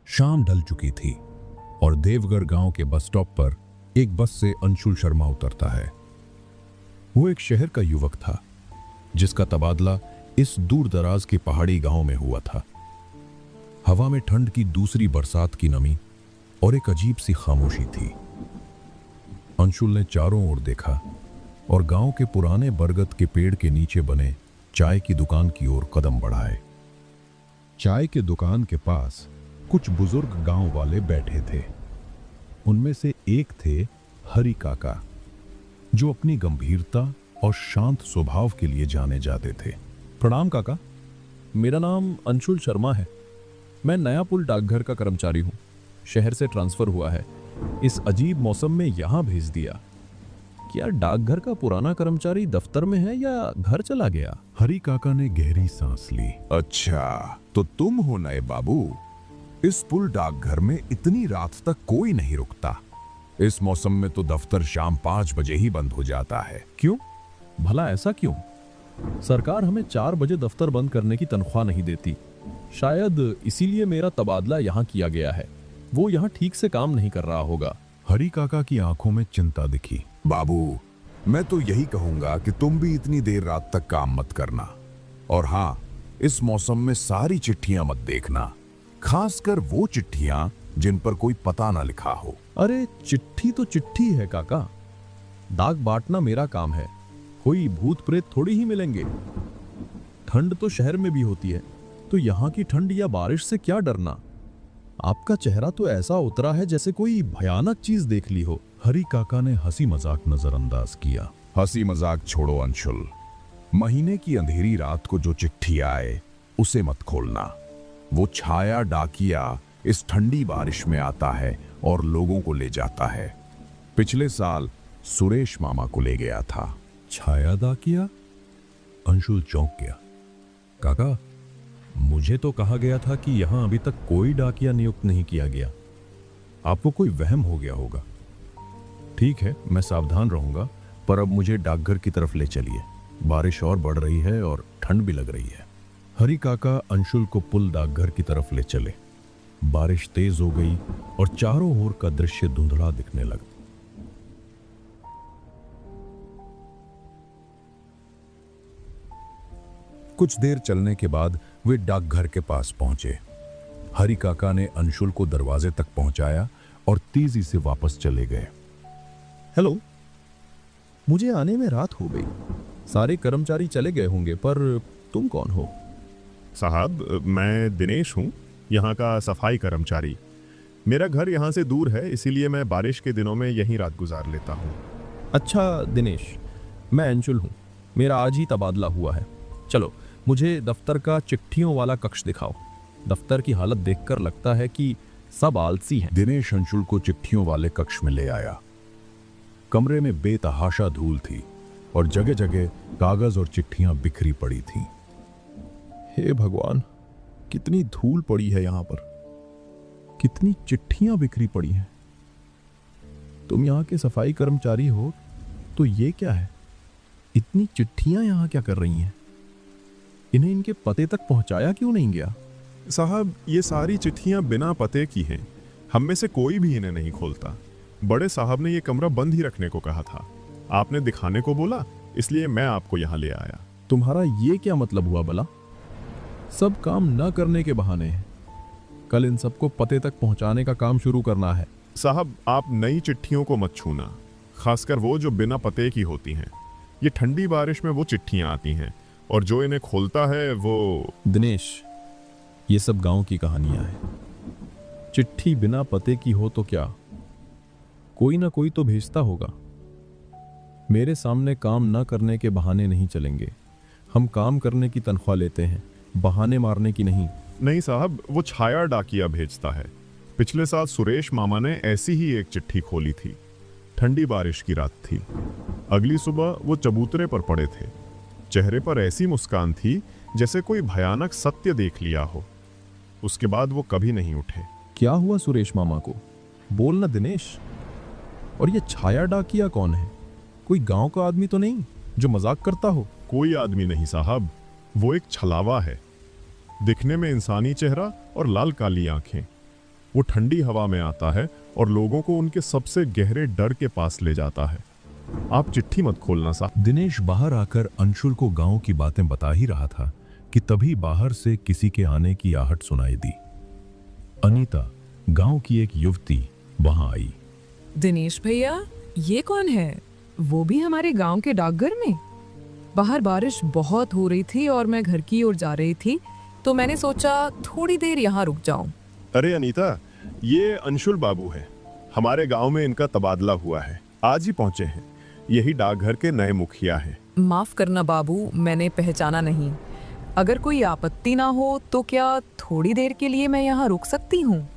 शाम ढल चुकी थी और देवगढ़ गांव के बस स्टॉप पर एक बस से अंशुल शर्मा उतरता है। वो एक शहर का युवक था जिसका तबादला इस दूर दराज के पहाड़ी गांव में हुआ था। हवा में ठंड की दूसरी बरसात की नमी और एक अजीब सी खामोशी थी। अंशुल ने चारों ओर देखा और गांव के पुराने बरगद के पेड़ के नीचे बने चाय की दुकान की ओर कदम बढ़ाए। चाय के दुकान के पास कुछ बुजुर्ग गांव वाले बैठे थे। उनमें से एक थे हरि काका, जो अपनी गंभीरता और शांत स्वभाव के लिए जाने जाते थे। प्रणाम काका, मेरा नाम अंशुल शर्मा है। मैं नया पुल डाकघर का कर्मचारी हूँ। शहर से ट्रांसफर हुआ है, इस अजीब मौसम में यहाँ भेज दिया। क्या डाकघर का पुराना कर्मचारी दफ्तर में है या घर चला गया? हरि काका ने गहरी सांस ली। अच्छा, तो तुम हो नए बाबू। इस पुल डाकघर में इतनी रात तक कोई नहीं रुकता। इस मौसम में तो दफ्तर शाम 5 बजे ही बंद हो जाता है। क्यों? भला ऐसा क्यों? सरकार हमें 4 बजे दफ्तर बंद करने की तनख्वाह नहीं देती। शायद इसीलिए मेरा तबादला यहाँ किया गया है। वो यहाँ ठीक से काम नहीं कर रहा होगा। हरि काका की आंखों में चिंता दिखी। बाबू, मैं तो यही कहूंगा कि तुम भी इतनी देर रात तक काम मत करना। और हाँ, इस मौसम में सारी चिट्ठियां मत देखना, खासकर वो चिट्ठियां जिन पर कोई पता ना लिखा हो। अरे चिट्ठी तो चिट्ठी है काका। डाक बांटना मेरा काम है। कोई भूत प्रेत थोड़ी ही मिलेंगे। ठंड तो शहर में भी होती है, तो यहाँ की ठंड या बारिश से क्या डरना। आपका चेहरा तो ऐसा उतरा है जैसे कोई भयानक चीज देख ली हो। हरि काका ने हंसी मजाक नजरअंदाज किया। हंसी मजाक छोड़ो अंशुल। महीने की अंधेरी रात को जो चिट्ठी आए उसे मत खोलना। वो छाया डाकिया इस ठंडी बारिश में आता है और लोगों को ले जाता है। पिछले साल सुरेश मामा को ले गया था। छाया डाकिया? अंशुल चौंक गया। काका, मुझे तो कहा गया था कि यहां अभी तक कोई डाकिया नियुक्त नहीं किया गया। आपको कोई वहम हो गया होगा। ठीक है, मैं सावधान रहूंगा, पर अब मुझे डाकघर की तरफ ले चलिए। बारिश और बढ़ रही है और ठंड भी लग रही है। हरि काका अंशुल को पुल डाकघर की तरफ ले चले। बारिश तेज हो गई और चारों ओर का दृश्य धुंधला दिखने लगा। कुछ देर चलने के बाद वे डाकघर के पास पहुंचे। हरि काका ने अंशुल को दरवाजे तक पहुंचाया और तेजी से वापस चले गए। हेलो, मुझे आने में रात हो गई। सारे कर्मचारी चले गए होंगे, पर तुम कौन हो? साहब, मैं दिनेश हूँ, यहाँ का सफाई कर्मचारी। मेरा घर यहाँ से दूर है, इसीलिए मैं बारिश के दिनों में यहीं रात गुजार लेता हूँ। अच्छा दिनेश, मैं अंशुल हूँ। मेरा आज ही तबादला हुआ है। चलो, मुझे दफ्तर का चिट्ठियों वाला कक्ष दिखाओ। दफ्तर की हालत देखकर लगता है कि सब आलसी हैं। दिनेश अंशुल को चिट्ठियों वाले कक्ष में ले आया। कमरे में बेतहाशा धूल थी और जगह जगह कागज और चिट्ठियां बिखरी पड़ी थीं। हे भगवान, कितनी धूल पड़ी है यहाँ पर। कितनी चिट्ठियां बिखरी पड़ी हैं। तुम यहाँ के सफाई कर्मचारी हो, तो ये क्या है? इतनी चिट्ठियां यहाँ क्या कर रही हैं? इन्हें इनके पते तक पहुंचाया क्यों नहीं गया? साहब, ये सारी चिट्ठियाँ बिना पते की हैं। हम में से कोई भी इन्हें नहीं खोलता। बड़े साहब ने ये कमरा बंद ही रखने को कहा था। आपने दिखाने को बोला, इसलिए मैं आपको यहाँ ले आया। तुम्हारा ये क्या मतलब हुआ भला? सब काम न करने के बहाने हैं। कल इन सबको पते तक पहुंचाने का काम शुरू करना है। साहब, आप नई चिट्ठियों को मत छूना, खासकर वो जो बिना पते की होती हैं। ये ठंडी बारिश में वो चिट्ठियाँ आती हैं और जो इन्हें खोलता है वो... दिनेश, ये सब गांव की कहानियां हैं। चिट्ठी बिना पते की हो तो क्या, कोई ना कोई तो भेजता होगा। मेरे सामने काम ना करने के बहाने नहीं चलेंगे। हम काम करने की तनख्वाह लेते हैं, बहाने मारने की नहीं। नहीं साहब, वो छाया डाकिया भेजता है। पिछले साल सुरेश मामा ने ऐसी ही एक चिट्ठी खोली थी। ठंडी बारिश की रात थी। अगली सुबह वो चबूतरे पर पड़े थे। चेहरे पर ऐसी मुस्कान थी जैसे कोई भयानक सत्य देख लिया हो। उसके बाद वो कभी नहीं उठे। क्या हुआ सुरेश मामा को? बोलना दिनेश। और ये छाया डाकिया कौन है? कोई गांव का आदमी तो नहीं जो मजाक करता हो? कोई आदमी नहीं साहब, वो एक छलावा है। दिखने में इंसानी चेहरा और लाल काली आंखें। वो ठंडी हवा में आता है और लोगों को उनके सबसे गहरे डर के पास ले जाता है। आप चिट्ठी मत खोलना साहब। दिनेश बाहर आकर अंशुल को गांव की बातें बता ही रहा था कि तभी बाहर से किसी के आने की आहट सुनाई दी। अनीता, गांव की एक युवती, वहां आई। दिनेश भैया, ये कौन है? वो भी हमारे गांव के डाकघर में? बाहर बारिश बहुत हो रही थी और मैं घर की ओर जा रही थी, तो मैंने सोचा थोड़ी देर यहाँ रुक जाऊं। अरे अनीता, ये अंशुल बाबू है। हमारे गांव में इनका तबादला हुआ है, आज ही पहुंचे हैं। यही डाकघर के नए मुखिया हैं। माफ करना बाबू, मैंने पहचाना नहीं। अगर कोई आपत्ति ना हो तो क्या थोड़ी देर के लिए मैं यहाँ रुक सकती हूँ?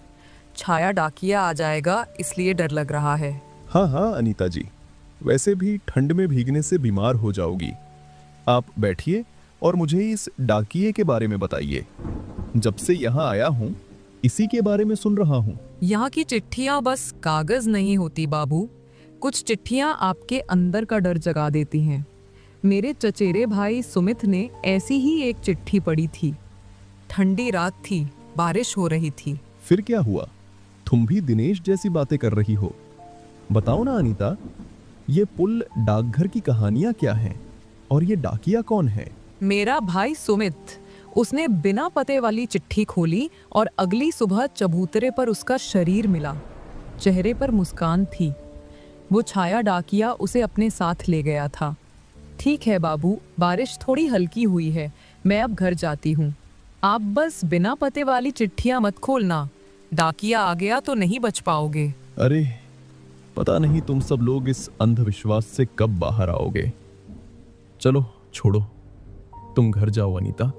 छाया डाकिया आ जाएगा, इसलिए डर लग रहा है। हाँ हाँ अनीता जी, वैसे भी ठंड में भीगने से बीमार हो जाओगी। आप बैठिए और मुझे इस डाकिये के बारे में बताइए। जब से यहाँ आया हूँ इसी के बारे में सुन रहा हूँ। यहाँ की चिट्ठियाँ बस कागज नहीं होती बाबू, कुछ चिट्ठियाँ आपके अंदर का डर जगा देती हैं। मेरे चचेरे भाई सुमित ने ऐसी ही एक चिट्ठी पढ़ी थी। ठंडी रात थी, बारिश हो रही थी। फिर क्या हुआ? तुम भी दिनेश जैसी बातें कर रही हो। बताओ ना अनीता, ये पुल डाकघर की कहानियां क्या हैं और ये डाकिया कौन है? मेरा भाई सुमित, उसने बिना पते वाली चिट्ठी खोली और अगली सुबह चबूतरे पर उसका शरीर मिला। चेहरे पर मुस्कान थी। वो छाया डाकिया उसे अपने साथ ले गया था। ठीक है बाबू, बारिश थोड़ी हल्की हुई है, मैं अब घर जाती हूँ। आप बस बिना पते वाली चिट्ठियाँ मत खोलना, डाकिया आ गया तो नहीं बच पाओगे। अरे पता नहीं तुम सब लोग इस अंधविश्वास से कब बाहर आओगे। चलो छोड़ो, तुम घर जाओ अनीता,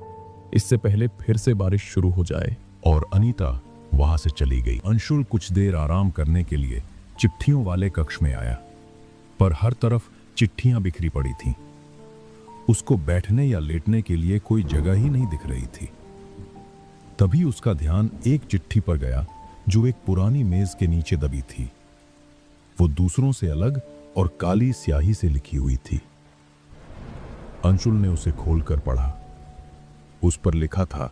इससे पहले फिर से बारिश शुरू हो जाए। और अनीता वहां से चली गई। अंशुल कुछ देर आराम करने के लिए चिट्ठियों वाले कक्ष में आया, पर हर तरफ चिट्ठियां बिखरी पड़ी थीं। उसको बैठने या लेटने के लिए कोई जगह ही नहीं दिख रही थी। तभी उसका ध्यान एक चिट्ठी पर गया जो एक पुरानी मेज के नीचे दबी थी। वो दूसरों से अलग और काली स्याही से लिखी हुई थी। अंशुल ने उसे खोलकर पढ़ा। उस पर लिखा था,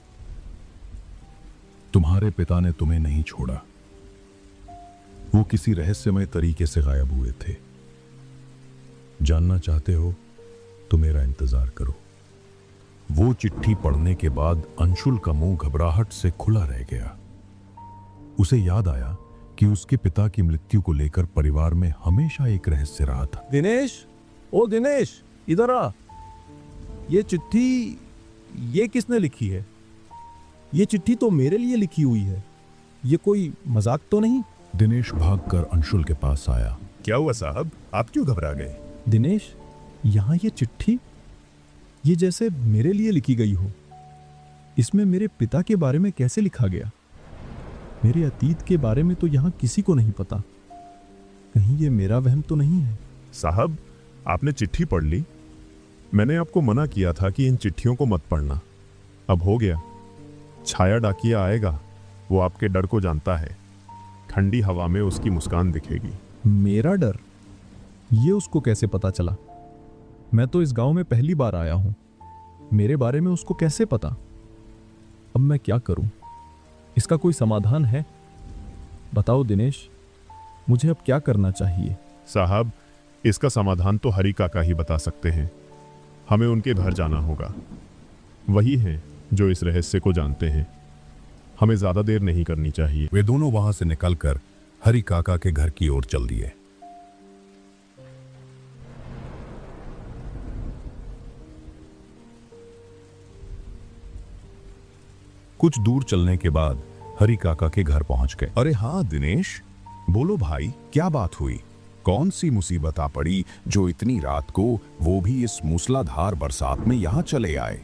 तुम्हारे पिता ने तुम्हें नहीं छोड़ा। वो किसी रहस्यमय तरीके से गायब हुए थे। जानना चाहते हो तो मेरा इंतजार करो। वो चिट्ठी पढ़ने के बाद अंशुल का मुंह घबराहट से खुला रह गया। उसे याद आया कि उसके पिता की मृत्यु को लेकर परिवार में हमेशा एक रहस्य रहा था। दिनेश, ओ दिनेश, इधर आ। ये चिट्ठी ये किसने लिखी है? ये चिट्ठी तो मेरे लिए लिखी हुई है। ये कोई मजाक तो नहीं? दिनेश भागकर अंशुल के पास आया। क्या हुआ साहब, आप क्यों घबरा गए? दिनेश, यहाँ ये चिट्ठी, ये जैसे मेरे लिए लिखी गई हो। इसमें मेरे पिता के बारे में कैसे लिखा गया? मेरे अतीत के बारे में तो यहाँ किसी को नहीं पता। कहीं ये मेरा वहम तो नहीं है? साहब, आपने चिट्ठी पढ़ ली। मैंने आपको मना किया था कि इन चिट्ठियों को मत पढ़ना। अब हो गया। छाया डाकिया आएगा, वो आपके डर को जानता है। ठंडी हवा में उसकी मुस्कान दिखेगी। मेरा डर? ये उसको कैसे पता चला? मैं तो इस गांव में पहली बार आया हूं। मेरे बारे में उसको कैसे पता? अब मैं क्या करूं? इसका कोई समाधान है? बताओ दिनेश, मुझे अब क्या करना चाहिए? साहब, इसका समाधान तो हरी काका ही बता सकते हैं। हमें उनके घर जाना होगा। वही हैं जो इस रहस्य को जानते हैं। हमें ज्यादा देर नहीं करनी चाहिए। वे दोनों वहां से निकलकर हरी काका के घर की ओर चल दिए। कुछ दूर चलने के बाद हरी काका के घर पहुंच गए। अरे हाँ दिनेश, बोलो भाई, क्या बात हुई? कौन सी मुसीबत आ पड़ी जो इतनी रात को, वो भी इस मूसलाधार बरसात में यहाँ चले आए?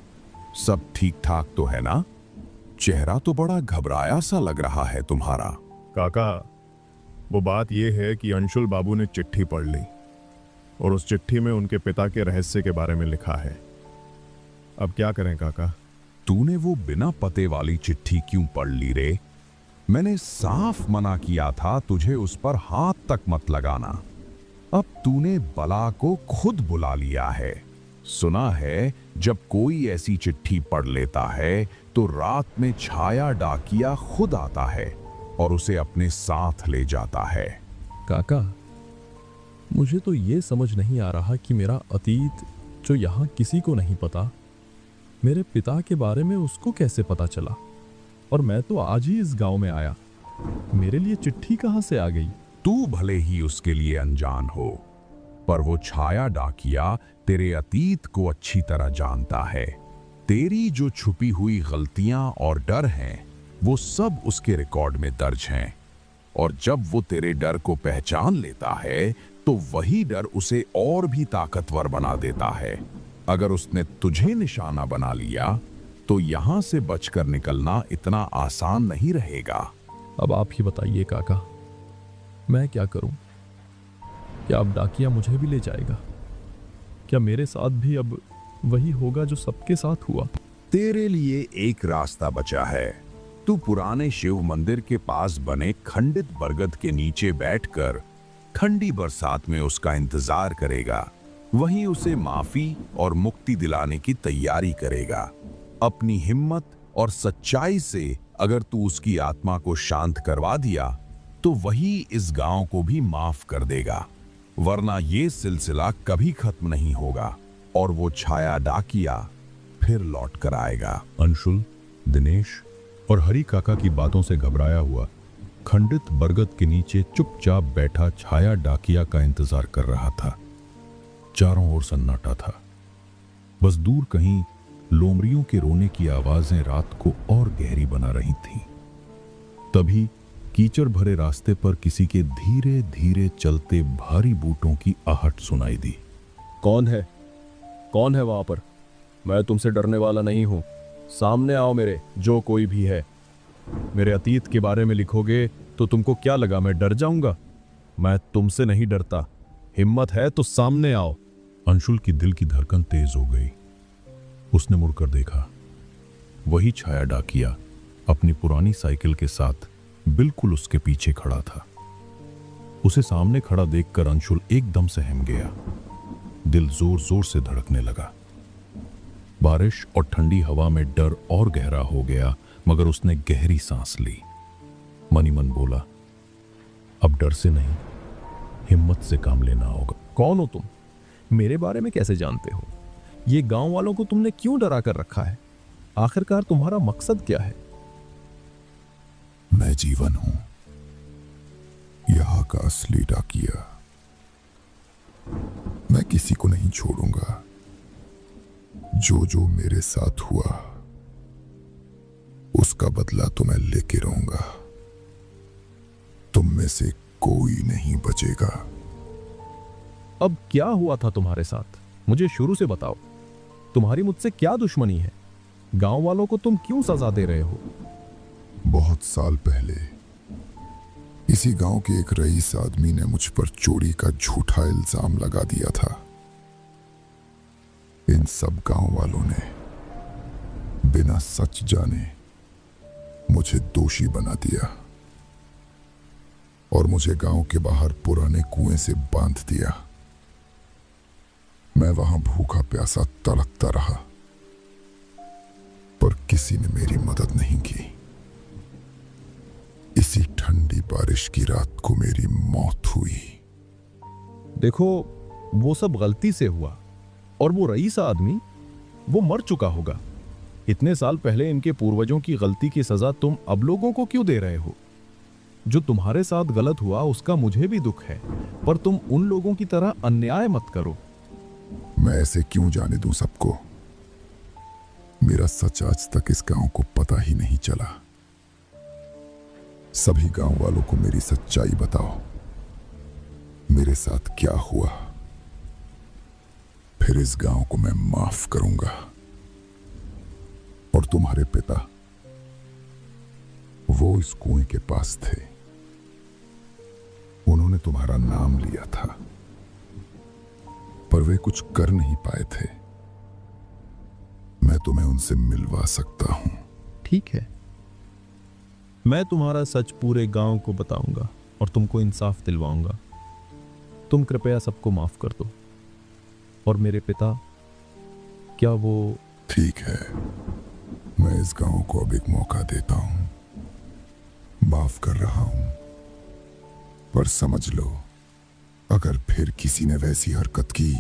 सब ठीक ठाक तो है ना? चेहरा तो बड़ा घबराया सा लग रहा है तुम्हारा। काका, वो बात यह है कि अंशुल बाबू ने चिट्ठी पढ़ ली और उस चिट्ठी में उनके पिता के रहस्य के बारे में लिखा है। अब क्या करें काका? तूने वो बिना पते वाली चिट्ठी क्यों पढ़ ली रे? मैंने साफ मना किया था तुझे उस पर हाथ तक मत लगाना। अब तूने बला को खुद बुला लिया है। सुना है जब कोई ऐसी चिट्ठी पढ़ लेता है तो रात में छाया डाकिया खुद आता है और उसे अपने साथ ले जाता है। काका, मुझे तो ये समझ नहीं आ रहा कि मेरा अतीत जो यहाँ किसी को नहीं पता, मेरे पिता के बारे में उसको कैसे पता चला। और मैं तो आज ही इस गांव में आया, मेरे लिए चिट्ठी कहाँ से आ गई? तू भले ही उसके लिए अनजान हो, पर वो छाया डाकिया तेरे अतीत को अच्छी तरह जानता है। तेरी जो छुपी हुई गलतियां और डर हैं, वो सब उसके रिकॉर्ड में दर्ज हैं। और जब वो तेरे डर को पहचान लेता है, तो वही डर उसे और भी ताकतवर बना देता है। अगर उसने तुझे निशाना बना लिया, तो यहां से बचकर निकलना इतना आसान नहीं रहेगा। अब आप ही बताइए काका, मैं क्या करूं? क्या अब डाकिया मुझे भी ले जाएगा? क्या मेरे साथ भी अब वही होगा जो सबके साथ हुआ? तेरे लिए एक रास्ता बचा है। तू पुराने शिव मंदिर के पास बने खंडित बरगद के नीचे बैठकर ठंडी बरसात में उसका इंतजार करेगा। वहीं उसे माफी और मुक्ति दिलाने की तैयारी करेगा। अपनी हिम्मत और सच्चाई से अगर तू उसकी आत्मा को शांत करवा दिया, तो वही इस गांव को भी माफ कर देगा। वरना ये सिलसिला कभी खत्म नहीं होगा और वो छाया डाकिया फिर लौट कर आएगा। अंशुल, दिनेश और हरी काका की बातों से घबराया हुआ खंडित बरगद के नीचे चुपचाप बैठा छाया डाकिया का इंतजार कर रहा था। चारों ओर सन्नाटा था। बस दूर कहीं लोमड़ियों के रोने की आवाजें रात को और गहरी बना रही थीं। तभी कीचड़ भरे रास्ते पर किसी के धीरे धीरे चलते भारी बूटों की आहट सुनाई दी। कौन है? कौन है वहां पर? मैं तुमसे डरने वाला नहीं हूं। सामने आओ मेरे, जो कोई भी है। मेरे अतीत के बारे में लिखोगे तो तुमको क्या लगा मैं डर जाऊंगा? मैं तुमसे नहीं डरता। हिम्मत है तो सामने आओ। अंशुल की दिल की धड़कन तेज हो गई। उसने मुड़कर देखा। वही छाया डाकिया अपनी पुरानी साइकिल के साथ बिल्कुल उसके पीछे खड़ा था। उसे सामने खड़ा देखकर अंशुल एकदम सहम गया। दिल जोर जोर से धड़कने लगा। बारिश और ठंडी हवा में डर और गहरा हो गया, मगर उसने गहरी सांस ली। मनी मन बोला, अब डर से नहीं, हिम्मत से काम लेना होगा। कौन हो तुम? मेरे बारे में कैसे जानते हो? ये गांव वालों को तुमने क्यों डरा कर रखा है? आखिरकार तुम्हारा मकसद क्या है? मैं जीवन हूं, यहां का असली डाकिया। मैं किसी को नहीं छोड़ूंगा। जो जो मेरे साथ हुआ, उसका बदला तो मैं लेके रहूंगा। तुम में से कोई नहीं बचेगा। अब क्या हुआ था तुम्हारे साथ? मुझे शुरू से बताओ। तुम्हारी मुझसे क्या दुश्मनी है? गांव वालों को तुम क्यों सजा दे रहे हो? बहुत साल पहले इसी गांव के एक रईस आदमी ने मुझ पर चोरी का झूठा इल्जाम लगा दिया था। इन सब गांव वालों ने बिना सच जाने मुझे दोषी बना दिया और मुझे गांव के बाहर पुराने कुएं से बांध दिया। मैं वहां भूखा प्यासा तड़पता रहा, पर किसी ने मेरी मदद नहीं की। इसी ठंडी बारिश की रात को मेरी मौत हुई। देखो, वो सब गलती से हुआ और वो रईस आदमी, वो मर चुका होगा। इतने साल पहले इनके पूर्वजों की गलती की सजा तुम अब लोगों को क्यों दे रहे हो? जो तुम्हारे साथ गलत हुआ उसका मुझे भी दुख है, पर तुम उन लोगों की तरह अन्याय मत करो। मैं ऐसे क्यों जाने दूं सबको? मेरा सच आज तक इस गांव को पता ही नहीं चला। सभी गांव वालों को मेरी सच्चाई बताओ। मेरे साथ क्या हुआ? फिर इस गांव को मैं माफ करूंगा। और तुम्हारे पिता, वो इस कुएं के पास थे। उन्होंने तुम्हारा नाम लिया था, पर वे कुछ कर नहीं पाए थे। मैं तुम्हें उनसे मिलवा सकता हूं। ठीक है, मैं तुम्हारा सच पूरे गांव को बताऊंगा और तुमको इंसाफ दिलवाऊंगा। तुम कृपया सबको माफ कर दो। और मेरे पिता, क्या वो? ठीक है, मैं इस गांव को अब एक मौका देता हूं। माफ कर रहा हूं, पर समझ लो अगर फिर किसी ने वैसी हरकत की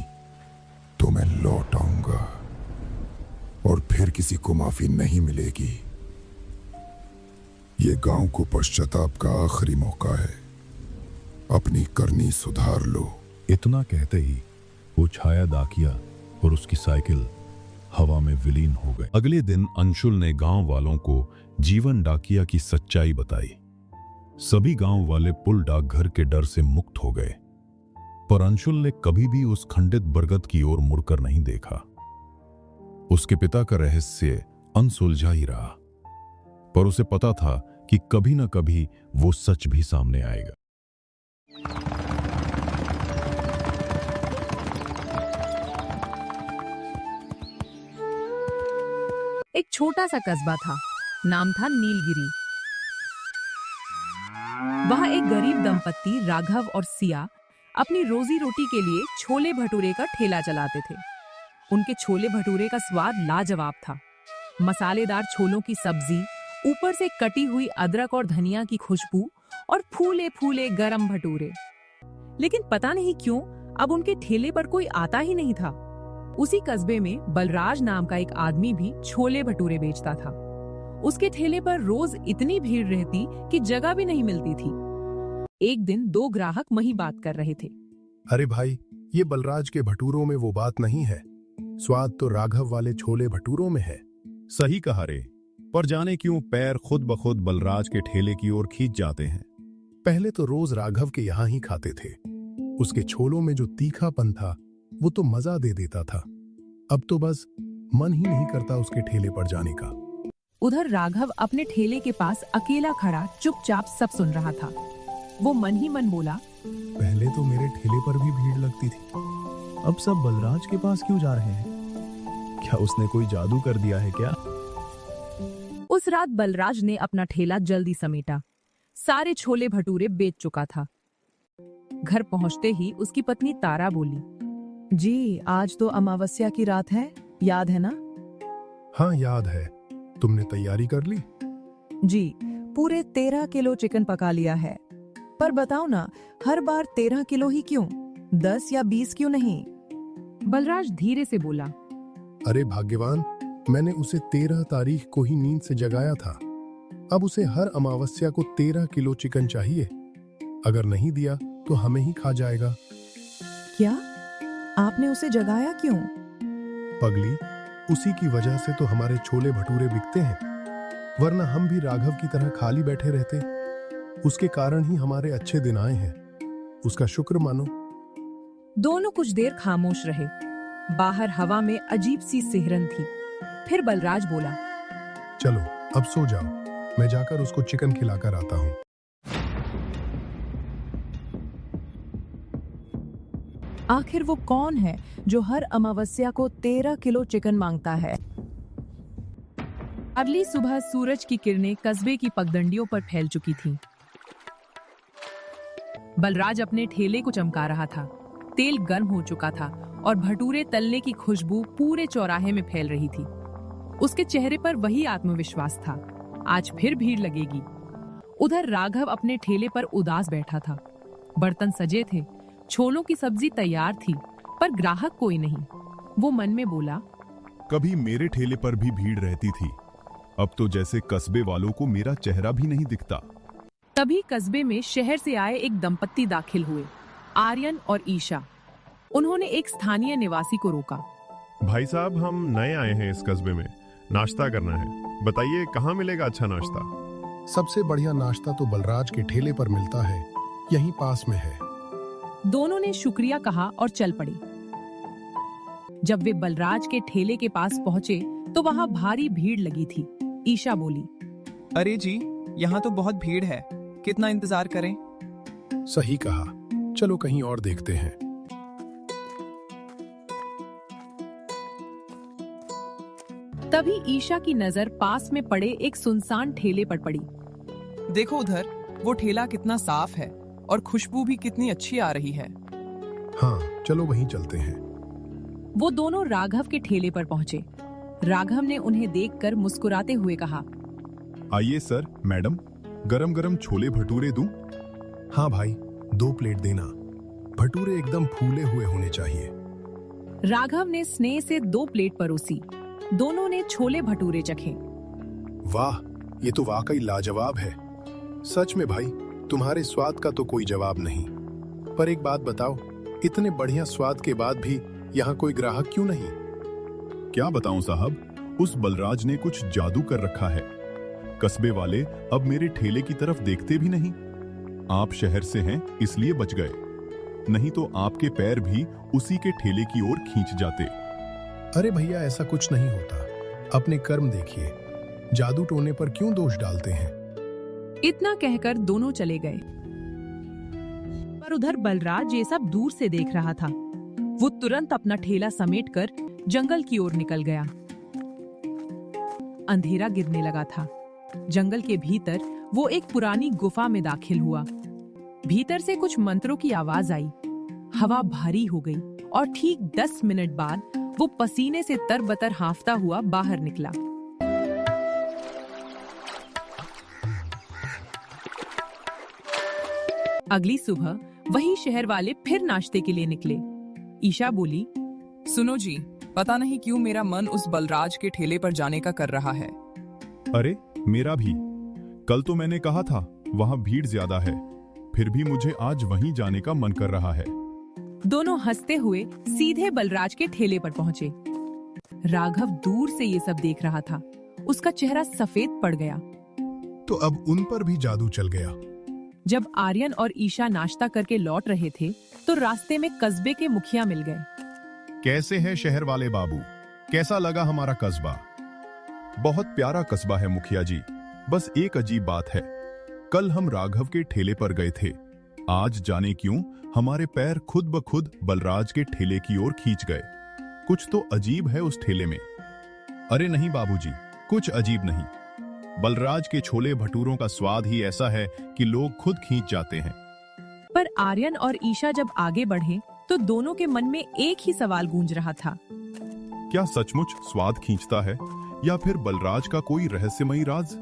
तो मैं लौट आऊंगा और फिर किसी को माफी नहीं मिलेगी। ये गांव को पश्चाताप का आखिरी मौका है, अपनी करनी सुधार लो। इतना कहते ही वो छाया डाकिया और उसकी साइकिल हवा में विलीन हो गए। अगले दिन अंशुल ने गांव वालों को जीवन डाकिया की सच्चाई बताई। सभी गांव वाले पुल डाकघर के डर से मुक्त हो गए, पर अंशुल ने कभी भी उस खंडित बरगद की ओर मुड़कर नहीं देखा। उसके पिता का रहस्य अनसुलझा ही रहा, पर उसे पता था कि कभी न कभी वो सच भी सामने आएगा। एक छोटा सा कस्बा था, नाम था नीलगिरी। वहां एक गरीब दंपत्ति राघव और सिया अपनी रोजी रोटी के लिए छोले भटूरे का ठेला चलाते थे। उनके छोले भटूरे का स्वाद लाजवाब था। मसालेदार छोलों की सब्जी, ऊपर से कटी हुई अदरक और धनिया की खुशबू और फूले फूले गरम भटूरे। लेकिन पता नहीं क्यों अब उनके ठेले पर कोई आता ही नहीं था। उसी कस्बे में बलराज नाम का एक आदमी भी छोले भटूरे बेचता था। उसके ठेले पर रोज इतनी भीड़ रहती कि जगह भी नहीं मिलती थी। एक दिन दो ग्राहक वहीं बात कर रहे थे। अरे भाई, ये बलराज के भटूरों में वो बात नहीं है। स्वाद तो राघव वाले छोले भटूरों में है। सही कहा रे, पर जाने क्यों पैर खुद ब खुद बलराज के ठेले की ओर खींच जाते हैं। पहले तो रोज राघव के यहाँ ही खाते थे। उसके छोलों में जो तीखापन था वो तो मजा दे देता था। अब तो बस मन ही नहीं करता उसके ठेले पर जाने का। उधर राघव अपने ठेले के पास अकेला खड़ा चुपचाप सब सुन रहा था। वो मन ही मन बोला, पहले तो मेरे ठेले पर भी भीड़ लगती थी, अब सब बलराज के पास क्यों जा रहे हैं? क्या उसने कोई जादू कर दिया है क्या? उस रात बलराज ने अपना ठेला जल्दी समेटा। सारे छोले भटूरे बेच चुका था। घर पहुंचते ही उसकी पत्नी तारा बोली, जी आज तो अमावस्या की रात है, याद है ना? हाँ याद है। तुमने तैयारी कर ली? जी, पूरे 13 किलो चिकन पका लिया है। पर बताओ ना, हर बार 13 किलो ही क्यों? 10 या 20 क्यों नहीं? बलराज धीरे से बोला, अरे भाग्यवान, मैंने उसे 13 तारीख को ही नींद से जगाया था। अब उसे हर अमावस्या को 13 किलो चिकन चाहिए। अगर नहीं दिया तो हमें ही खा जाएगा। क्या? आपने उसे जगाया क्यों? पगली, उसी की वजह से तो हमारे छोले भटूरे बिकते हैं, वरना हम भी राघव की तरह खाली बैठे रहते। उसके कारण ही हमारे अच्छे दिन आए हैं। उसका शुक्र मानो। दोनों कुछ देर खामोश रहे। बाहर हवा में अजीब सी सिहरन थी। फिर बलराज बोला, चलो अब सो जाओ, मैं जाकर उसको चिकन खिलाकर आता हूँ। आखिर वो कौन है जो हर अमावस्या को 13 किलो चिकन मांगता है? अगली सुबह सूरज की किरणें कस्बे की पगडंडियों पर फैल चुकी थीं। बलराज अपने ठेले को चमका रहा था। तेल गर्म हो चुका था और भटूरे तलने की खुशबू पूरे चौराहे में फैल रही थी। उसके चेहरे पर वही आत्मविश्वास था, आज फिर भीड़ लगेगी। उधर राघव अपने ठेले पर उदास बैठा था। बर्तन सजे थे, छोलों की सब्जी तैयार थी, पर ग्राहक कोई नहीं। वो मन में बोला, कभी मेरे ठेले पर भी भीड़ रहती थी, अब तो जैसे कस्बे वालों को मेरा चेहरा भी नहीं दिखता। तभी कस्बे में शहर से आए एक दंपत्ति दाखिल हुए, आर्यन और ईशा। उन्होंने एक स्थानीय निवासी को रोका। भाई साहब, हम नए आए हैं इस कस्बे में, नाश्ता करना है, बताइए कहाँ मिलेगा अच्छा नाश्ता? सबसे बढ़िया नाश्ता तो बलराज के ठेले पर मिलता है, यहीं पास में है। दोनों ने शुक्रिया कहा और चल पड़े। जब वे बलराज के ठेले के पास पहुंचे तो वहां भारी भीड़ लगी थी। ईशा बोली, अरे जी, यहाँ तो बहुत भीड़ है, कितना इंतजार करें? सही कहा, चलो कहीं और देखते हैं। तभी ईशा की नजर पास में पड़े एक सुनसान ठेले पर पड़ी। देखो उधर, वो ठेला कितना साफ है और खुशबू भी कितनी अच्छी आ रही है। हाँ, चलो वहीं चलते हैं। वो दोनों राघव के ठेले पर पहुंचे। राघव ने उन्हें देखकर मुस्कुराते हुए कहा, आइए सर, मैडम, गरम गरम छोले भटूरे दूं? हाँ भाई, 2 प्लेट देना। भटूरे एकदम फूले हुए होने चाहिए। राघव ने स्नेह से 2 प्लेट परोसी। दोनों ने छोले भटूरे चखे। वाह, ये तो वाकई लाजवाब है। सच में भाई, तुम्हारे स्वाद का तो कोई जवाब नहीं। पर एक बात बताओ, इतने बढ़िया स्वाद के बाद भी यहाँ कोई ग्राहक क्यों नहीं? क्या बताऊं साहब, उस बलराज ने कुछ जादू कर रखा है। कस्बे वाले अब मेरे ठेले की तरफ देखते भी नहीं। आप शहर से हैं इसलिए बच गए, नहीं तो आपके पैर भी उसी के ठेले की ओर खींच जाते। अरे भैया, ऐसा कुछ नहीं होता। अपने कर्म देखिए, जादू टोने पर क्यों दोष डालते हैं? इतना कहकर दोनों चले गए। पर उधर बलराज ये सब दूर से देख रहा था। वो तुरंत अपना ठेला समेटकर जंगल की ओर निकल गया। अंधेरा गिरने लगा था। जंगल के भीतर वो एक पुरानी गुफा में दाखिल हुआ। भीतर से कुछ मंत्रों की आवाज आई। हवा भारी हो गई और ठीक 10 मिनट बाद वो पसीने से तरबतर हांफता हुआ बाहर निकला। अगली सुबह वही शहर वाले फिर नाश्ते के लिए निकले। ईशा बोली, सुनो जी, पता नहीं क्यों मेरा मन उस बलराज के ठेले पर जाने का कर रहा है। अरे मेरा भी। कल तो मैंने कहा था वहां भीड़ ज्यादा है, फिर भी मुझे आज वहीं जाने का मन कर रहा है। दोनों हंसते हुए सीधे बलराज के ठेले पर पहुंचे। राघव दूर से ये सब देख रहा था। उसका चेहरा सफेद पड़ गया। तो अब उन पर भी जादू चल गया। जब आर्यन और ईशा नाश्ता करके लौट रहे थे तो रास्ते में कस्बे के मुखिया मिल गए। कैसे है शहर वाले बाबू, कैसा लगा हमारा कस्बा? बहुत प्यारा कस्बा है मुखिया जी, बस एक अजीब बात है। कल हम राघव के ठेले पर गए थे, आज जाने क्यों हमारे पैर खुद ब खुद बलराज के ठेले की ओर खींच गए। कुछ तो अजीब है उस ठेले में। अरे नहीं बाबूजी, कुछ अजीब नहीं। बलराज के छोले भटूरों का स्वाद ही ऐसा है कि लोग खुद खींच जाते हैं। पर आर्यन और ईशा जब आगे बढ़े तो दोनों के मन में एक ही सवाल गूंज रहा था। क्या सचमुच स्वाद खींचता है या फिर बलराज का कोई रहस्यमयी राज?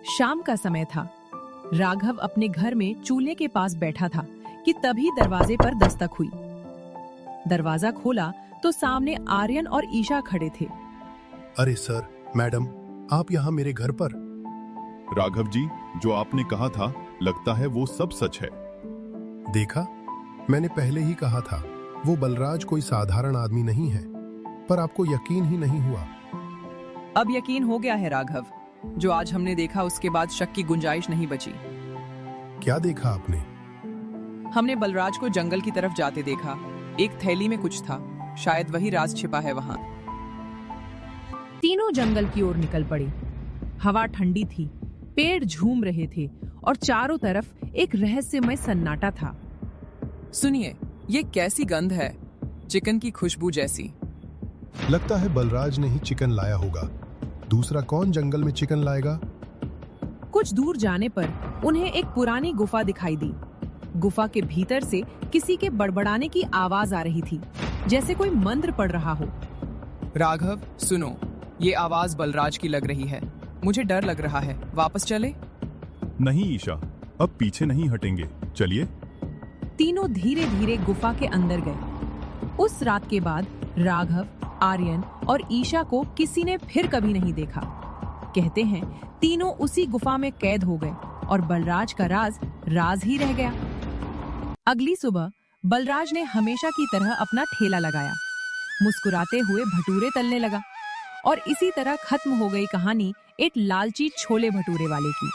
शाम का समय था। राघव अपने घर में चूल्हे के पास बैठा था कि तभी दरवाजे पर दस्तक हुई। दरवाजा खोला तो सामने आर्यन और ईशा खड़े थे। अरे सर, मैडम, आप यहाँ मेरे घर पर? राघव जी, जो आपने कहा था लगता है वो सब सच है। देखा, मैंने पहले ही कहा था वो बलराज कोई साधारण आदमी नहीं है, पर आपको यकीन ही नहीं हुआ। अब यकीन हो गया है राघव। जो आज हमने देखा उसके बाद शक की गुंजाइश नहीं बची। क्या देखा आपने? हमने बलराज को जंगल की तरफ जाते देखा। एक थैली में कुछ था, शायद वही राज छिपा है वहां। तीनों जंगल की ओर निकल पड़े। हवा ठंडी थी, पेड़ झूम रहे थे और चारों तरफ एक रहस्यमय सन्नाटा था। सुनिए, ये कैसी गंध है, चिकन की खुशबू जैसी। लगता है बलराज ने ही चिकन लाया होगा। दूसरा कौन जंगल में चिकन लाएगा? कुछ दूर जाने पर उन्हें एक पुरानी गुफा दिखाई दी। गुफा के भीतर से किसी के बड़बड़ाने की आवाज आ रही थी, जैसे कोई मंत्र पढ़ रहा हो। राघव सुनो, ये आवाज बलराज की लग रही है। मुझे डर लग रहा है, वापस चले? नहीं ईशा, अब पीछे नहीं हटेंगे, चलिए। तीनों धीरे धीरे गुफा के अंदर गए। उस रात के बाद राघव, आर्यन और ईशा को किसी ने फिर कभी नहीं देखा। कहते हैं तीनों उसी गुफा में कैद हो गए और बलराज का राज ही रह गया। अगली सुबह बलराज ने हमेशा की तरह अपना ठेला लगाया, मुस्कुराते हुए भटूरे तलने लगा और इसी तरह खत्म हो गई कहानी एक लालची छोले भटूरे वाले की।